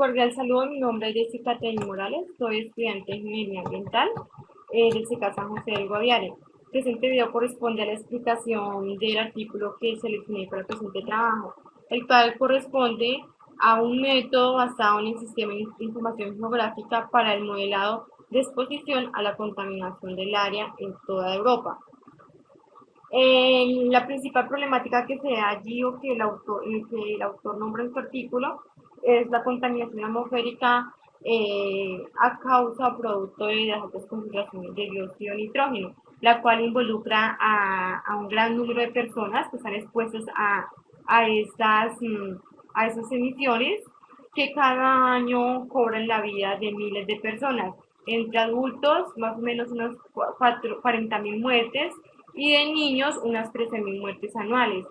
Cordial saludo, mi nombre es Jessica Tein Morales, soy estudiante de Ingeniería Ambiental del CECA San José del Guaviare. El presente video corresponde a la explicación del artículo que seleccioné para el presente trabajo, el cual corresponde a un método basado en el sistema de información geográfica para el modelado de exposición a la contaminación del área en toda Europa. La principal problemática que se da allí o que el autor nombra en su artículo es la contaminación atmosférica a causa o producto de las altas concentraciones de dióxido de nitrógeno, la cual involucra a un gran número de personas que están expuestas a, estas, a esas emisiones que cada año cobran la vida de miles de personas. Entre adultos, más o menos unas 40.000 muertes y de niños unas 13.000 muertes anuales.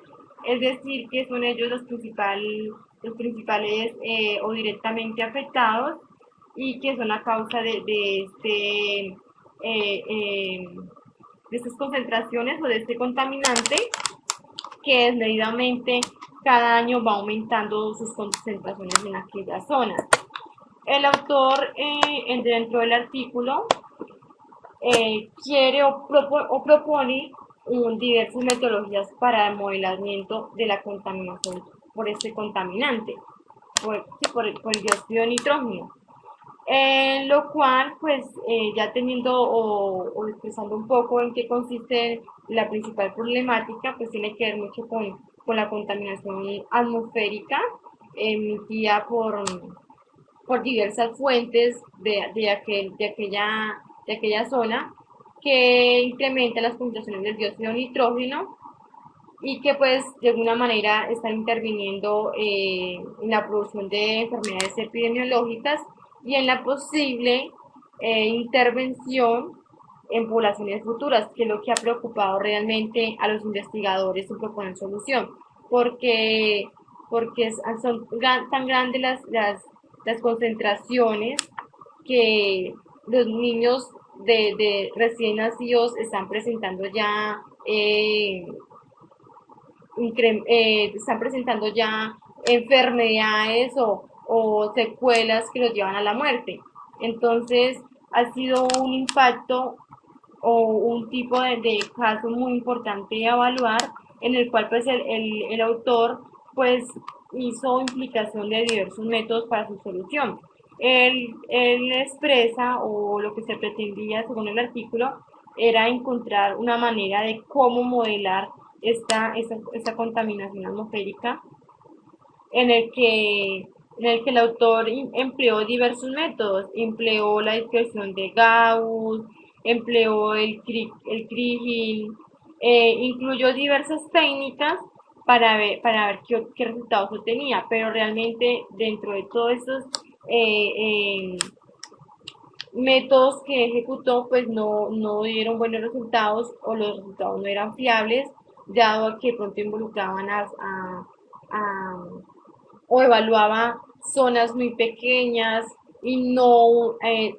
Es decir, que son ellos los principales o directamente afectados y que son a causa de estas concentraciones o de este contaminante que desmedidamente cada año va aumentando sus concentraciones en aquella zona. El autor dentro del artículo quiere o propone diversas metodologías para el modelamiento de la contaminación por este contaminante, por el dióxido de nitrógeno. Lo cual, pues, ya teniendo o expresando un poco en qué consiste la principal problemática, pues tiene que ver mucho con la contaminación atmosférica emitida por diversas fuentes de aquella zona que incrementa las concentraciones del dióxido de nitrógeno y que pues de alguna manera están interviniendo en la producción de enfermedades epidemiológicas y en la posible intervención en poblaciones futuras, que es lo que ha preocupado realmente a los investigadores en proponer solución, porque, porque son tan grandes las concentraciones que los niños de recién nacidos están presentando ya están presentando ya enfermedades o secuelas que los llevan a la muerte. Entonces, ha sido un impacto o un tipo de caso muy importante de evaluar, en el cual pues el autor pues hizo implicación de diversos métodos para su solución. Él expresa, o lo que se pretendía según el artículo, era encontrar una manera de cómo modelar esta contaminación atmosférica en el que el autor empleó diversos métodos, empleó la dispersión de Gauss, empleó el Kriging, incluyó diversas técnicas para ver qué resultados obtenía, pero realmente dentro de todos estos eh, eh, métodos que ejecutó pues no dieron buenos resultados o los resultados no eran fiables, dado a que pronto involucraban a o evaluaba zonas muy pequeñas y no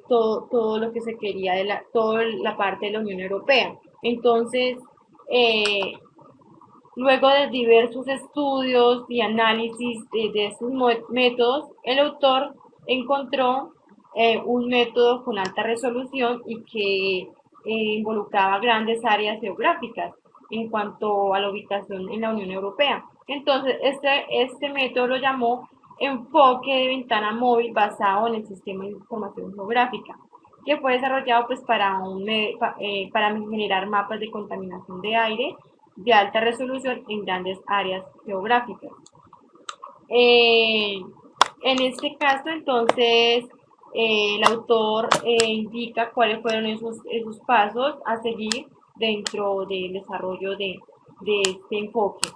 todo lo que se quería toda la parte de la Unión Europea. Entonces, eh, luego de diversos estudios y análisis de estos métodos, el autor encontró un método con alta resolución y que involucraba grandes áreas geográficas en cuanto a la ubicación en la Unión Europea. Entonces, este método lo llamó enfoque de ventana móvil basado en el sistema de información geográfica, que fue desarrollado pues para generar mapas de contaminación de aire de alta resolución en grandes áreas geográficas. Eh, en este caso, entonces, el autor indica cuáles fueron esos pasos a seguir dentro del desarrollo de este enfoque.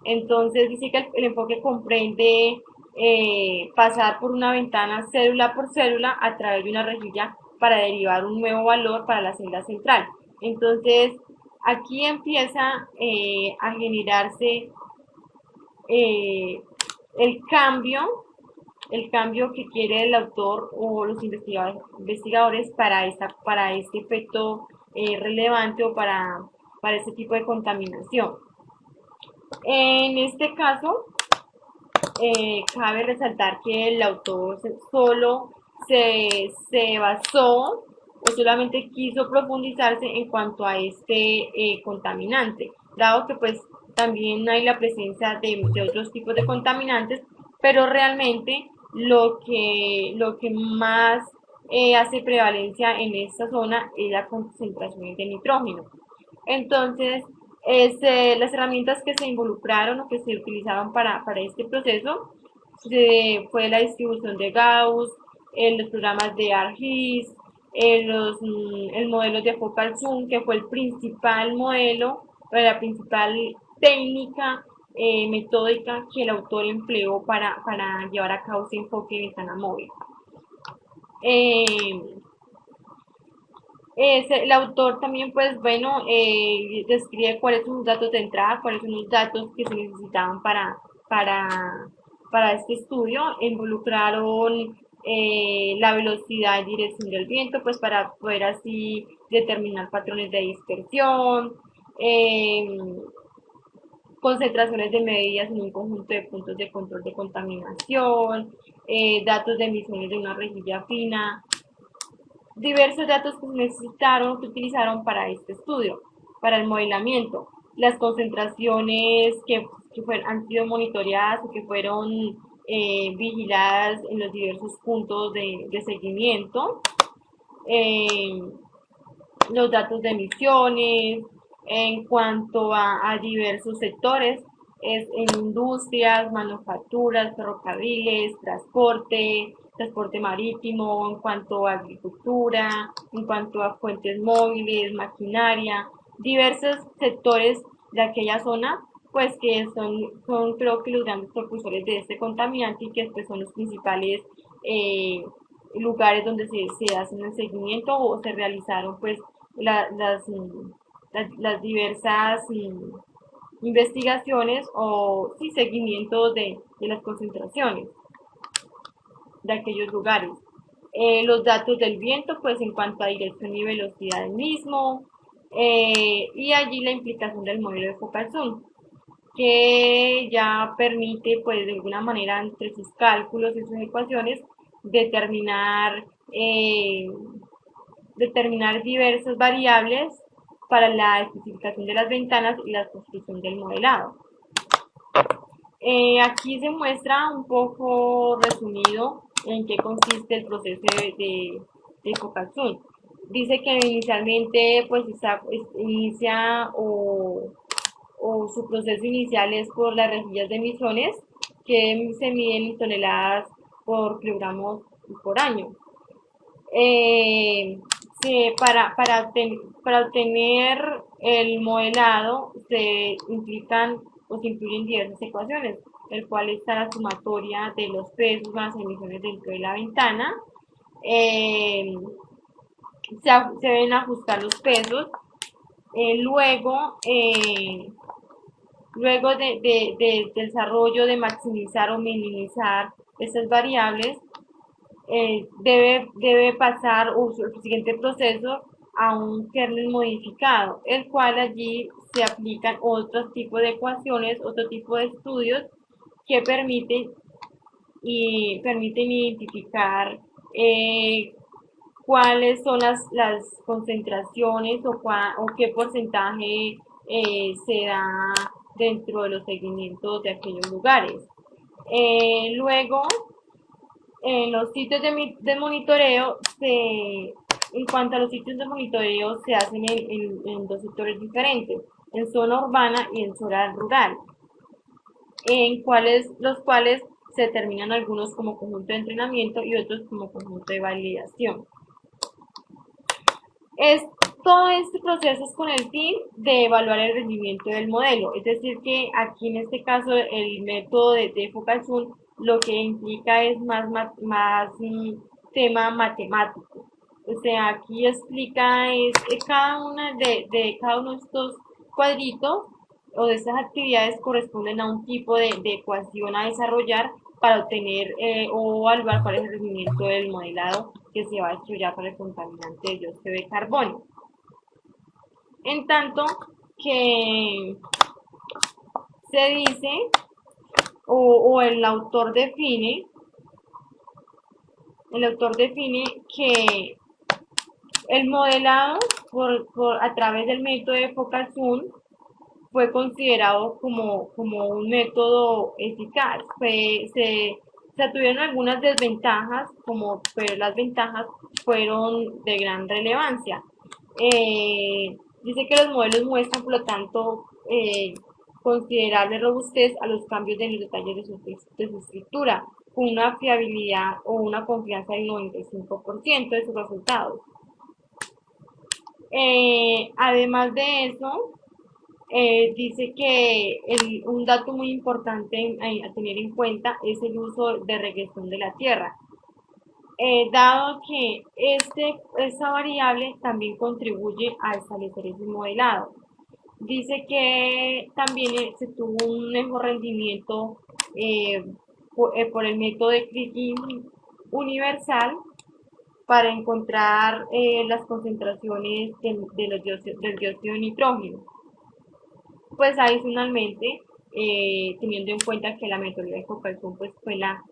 Entonces, dice que el enfoque comprende pasar por una ventana célula por célula a través de una rejilla para derivar un nuevo valor para la celda central. Entonces, aquí empieza a generarse eh, el cambio, el cambio que quiere el autor o los investigadores para este efecto relevante o para este tipo de contaminación. En este caso, cabe resaltar que el autor solo se basó o solamente quiso profundizarse en cuanto a este contaminante, dado que pues también hay la presencia de otros tipos de contaminantes, pero realmente lo que más hace prevalencia en esta zona es la concentración de nitrógeno. Entonces, las herramientas que se involucraron o que se utilizaron para este proceso fue la distribución de Gauss, los programas de ARGIS, el modelo de Focal Zoom, que fue el principal modelo, la principal técnica metódica que el autor empleó para llevar a cabo ese enfoque de ventana móvil. Eh, el autor también, pues bueno, describe cuáles son los datos de entrada, cuáles son los datos que se necesitaban para, para este estudio. Involucraron la velocidad y dirección del viento, pues para poder así determinar patrones de dispersión, eh, concentraciones de medidas en un conjunto de puntos de control de contaminación, datos de emisiones de una rejilla fina, diversos datos que se necesitaron, que utilizaron para este estudio, para el modelamiento, las concentraciones han sido monitoreadas o que fueron vigiladas en los diversos puntos de seguimiento, eh, los datos de emisiones, en cuanto a diversos sectores, es en industrias, manufacturas, ferrocarriles, transporte marítimo, en cuanto a agricultura, en cuanto a fuentes móviles, maquinaria, diversos sectores de aquella zona, pues que son creo que los grandes propulsores de este contaminante y que pues, son los principales lugares donde se hacen el seguimiento o se realizaron pues las diversas investigaciones o sí, seguimientos de las concentraciones de aquellos lugares. Los datos del viento, pues en cuanto a dirección y velocidad del mismo, y allí la implicación del modelo de Focal Zoom, que ya permite, pues de alguna manera, entre sus cálculos y sus ecuaciones, determinar, eh, determinar diversas variables para la especificación de las ventanas y la construcción del modelado. Aquí se muestra un poco resumido en qué consiste el proceso de Focal Zoom. Dice que inicialmente pues inicia o su proceso inicial es por las rejillas de emisiones que se miden en toneladas por kilogramos por año. Sí, para obtener el modelado se implican o se incluyen diversas ecuaciones, el cual está la sumatoria de los pesos más emisiones dentro de la ventana. Eh, se deben ajustar los pesos. Luego del desarrollo de maximizar o minimizar estas variables, debe pasar el siguiente proceso a un kernel modificado, el cual allí se aplican otros tipos de ecuaciones, otro tipo de estudios que permiten identificar cuáles son las concentraciones o qué porcentaje se da dentro de los seguimientos de aquellos lugares. Luego, en los sitios de monitoreo, en cuanto a los sitios de monitoreo, se hacen en dos sectores diferentes, en zona urbana y en zona rural, los cuales se determinan algunos como conjunto de entrenamiento y otros como conjunto de validación. Todo este proceso es con el fin de evaluar el rendimiento del modelo, es decir que aquí en este caso el método de Focal Zoom lo que implica es más tema matemático. O sea, aquí explica cada una cada uno de estos cuadritos o de estas actividades corresponden a un tipo de ecuación a desarrollar para obtener o evaluar cuál es el rendimiento del modelado que se va a estudiar para el contaminante de dióxido de carbono. En tanto que se dice o el autor define que el modelado a través del método de Focal-Zoom fue considerado como un método eficaz. Se tuvieron algunas desventajas, pero las ventajas fueron de gran relevancia. Dice que los modelos muestran, por lo tanto, considerable robustez a los cambios de los detalles de su estructura, con una fiabilidad o una confianza del 95% de sus resultados. Además de eso, dice que un dato muy importante a tener en cuenta es el uso de regresión de la Tierra, dado que esta variable también contribuye a establecer ese modelado. Dice que también se tuvo un mejor rendimiento por el método de Kriging universal para encontrar las concentraciones del dióxido de nitrógeno. Pues adicionalmente, teniendo en cuenta que la metodología de Focal-Zoom pues, fue la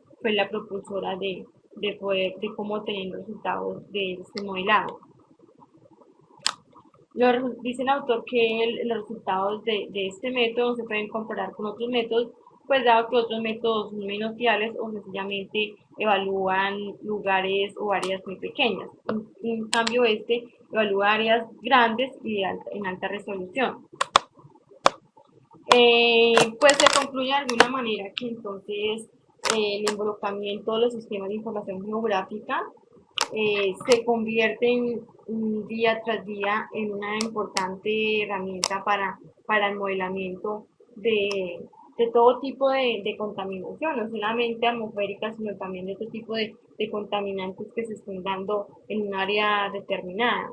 propulsora de cómo tener resultados de este modelado. Dice el autor que los resultados de este método no se pueden comparar con otros métodos, pues dado que otros métodos son menos fiables o sencillamente evalúan lugares o áreas muy pequeñas. En cambio, este evalúa áreas grandes y en alta resolución. Pues se concluye de alguna manera que entonces el involucramiento de los sistemas de información geográfica se convierte día tras día en una importante herramienta para el modelamiento de todo tipo de contaminación, no solamente atmosférica, sino también de otro tipo de contaminantes que se estén dando en un área determinada.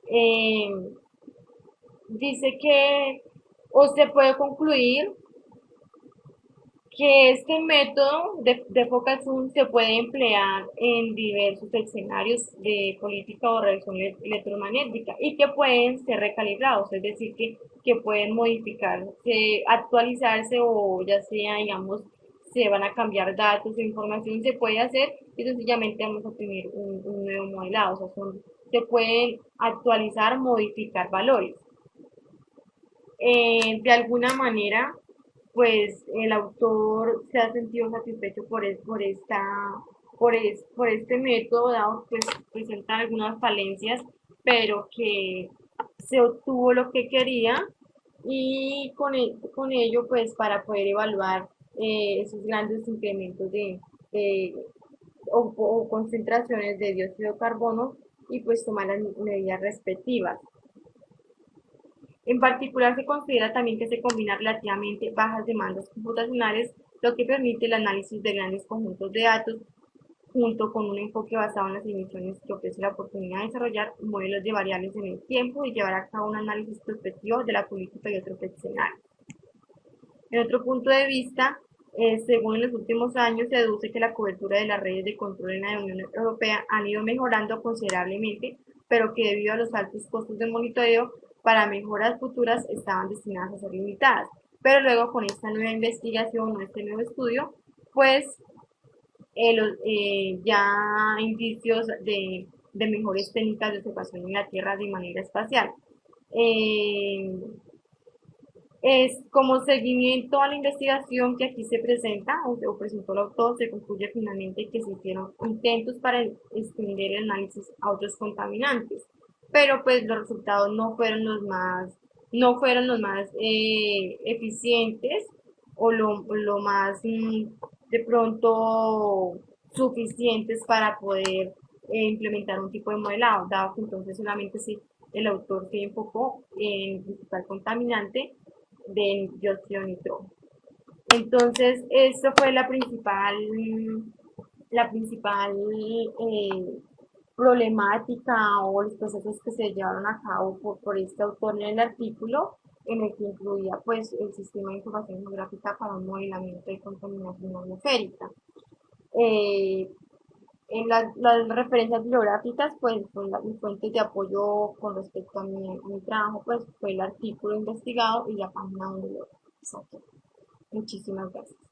Eh, Dice que, o se puede concluir que este método de Focal-Zoom se puede emplear en diversos escenarios de política o revisión electromagnética y que pueden ser recalibrados, es decir, que pueden modificarse, actualizarse o ya sea, digamos, se van a cambiar datos o información, se puede hacer y sencillamente vamos a tener un nuevo modelado, o sea, se pueden actualizar, modificar valores. De alguna manera, pues el autor se ha sentido satisfecho por este método, dado pues presenta algunas falencias, pero que se obtuvo lo que quería y con ello pues para poder evaluar esos grandes incrementos de o concentraciones de dióxido de carbono y pues tomar las medidas respectivas. En particular, se considera también que se combinan relativamente bajas demandas computacionales, lo que permite el análisis de grandes conjuntos de datos, junto con un enfoque basado en las emisiones que ofrece la oportunidad de desarrollar modelos de variables en el tiempo y llevar a cabo un análisis prospectivo de la política y otros escenarios. En otro punto de vista, según en los últimos años, se deduce que la cobertura de las redes de control en la Unión Europea han ido mejorando considerablemente, pero que debido a los altos costos de monitoreo, para mejoras futuras estaban destinadas a ser limitadas. Pero luego con esta nueva investigación o este nuevo estudio, pues ya indicios de mejores técnicas de observación en la Tierra de manera espacial. Eh, es como seguimiento a la investigación que aquí se presenta o presentó el autor, se concluye finalmente que se hicieron intentos para extender el análisis a otros contaminantes, pero pues los resultados no fueron los más eficientes o lo más de pronto suficientes para poder implementar un tipo de modelado, dado que entonces solamente el autor se enfocó en el principal contaminante de dióxido de nitrógeno. Entonces, eso fue la principal problemática o los procesos que se llevaron a cabo por este autor en el artículo, en el que incluía pues el sistema de información geográfica para un modelamiento de contaminación atmosférica. Eh, en las referencias bibliográficas, pues mis fuentes de apoyo con respecto a mi trabajo, pues fue el artículo investigado y la página donde lo saqué. Muchísimas gracias.